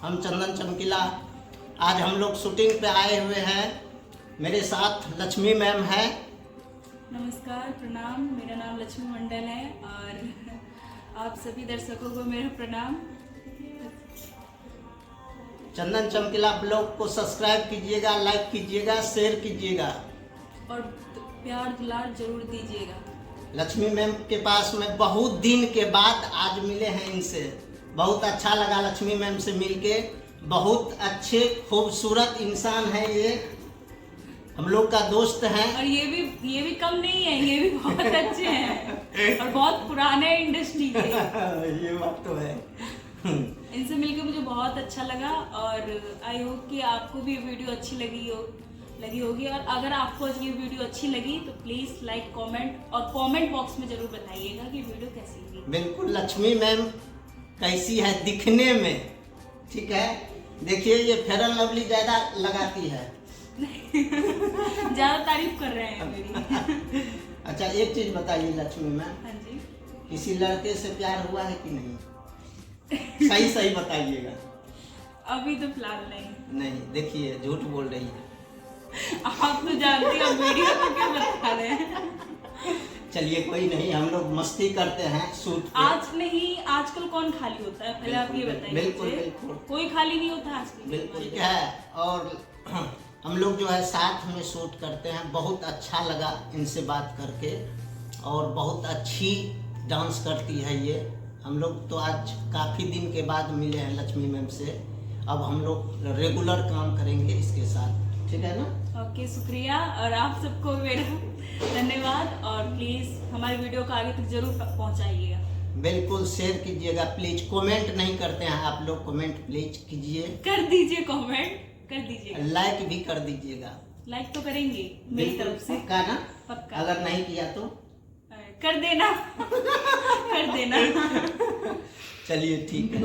हम चंदन चमकीला। आज हम लोग शूटिंग पे आए हुए हैं। मेरे साथ लक्ष्मी मैम है। नमस्कार, प्रणाम। मेरा नाम लक्ष्मी मंडल है और आप सभी दर्शकों को मेरा प्रणाम। चंदन चमकीला ब्लॉग को सब्सक्राइब कीजिएगा, लाइक कीजिएगा, शेयर कीजिएगा और प्यार दुलार जरूर दीजिएगा। लक्ष्मी मैम के पास में बहुत दिन के बाद आज मिले हैं इनसे। बहुत अच्छा लगा लक्ष्मी मैम से मिलके। बहुत अच्छे खूबसूरत इंसान है ये, हम लोग का दोस्त हैं। और ये भी कम नहीं है, ये भी बहुत अच्छे हैं और बहुत पुराने इंडस्ट्री के। ये बात तो है। इनसे मिलके मुझे बहुत अच्छा लगा और आई होप कि आपको भी ये वीडियो अच्छी लगी होगी। और अगर आपको आज ये वीडियो अच्छी लगी तो प्लीज़ लाइक, कमेंट और कमेंट बॉक्स में जरूर बताइएगा कि वीडियो कैसी लगी। बिल्कुल, लक्ष्मी मैम कैसी है दिखने में, ठीक है। देखिए ये फेयर एंड लवली ज्यादा लगाती है। ज्यादा तारीफ कर रहे हैं मेरी। अच्छा एक चीज बताइए लक्ष्मी मैम, हाँ जी, किसी लड़के से प्यार हुआ है कि नहीं? सही सही बताइएगा। अभी तो फिलहाल नहीं। नहीं, देखिए झूठ बोल रही है। आप तो जानते हो वीडियो में क्या बता रहे हैं। चलिए कोई नहीं, हम लोग मस्ती करते हैं शूट पे। आज नहीं, आजकल कौन खाली होता है, पहले आप ये बताइए। बिल्कुल मुझे। बिल्कुल कोई खाली नहीं होता आजकल। बिल्कुल है। और हम लोग जो है साथ में शूट करते हैं। बहुत अच्छा लगा इनसे बात करके और बहुत अच्छी डांस करती है ये। हम लोग तो आज काफ़ी दिन के बाद मिले हैं लक्ष्मी मैम से। अब हम लोग रेगुलर काम करेंगे इसके साथ, ठीक है ना? ओके, शुक्रिया और आप सबको मेरा धन्यवाद। और प्लीज़ हमारे वीडियो को आगे तक जरूर पहुंचाइएगा। बिल्कुल शेयर कीजिएगा प्लीज। कमेंट नहीं करते हैं आप लोग, कमेंट प्लीज कीजिए। कर दीजिए, कमेंट कर दीजिएगा, लाइक भी कर दीजिएगा। लाइक तो करेंगे मेरी तरफ से, पक्का ना? पक्का। अगर नहीं किया तो कर देना। कर देना। चलिए ठीक है।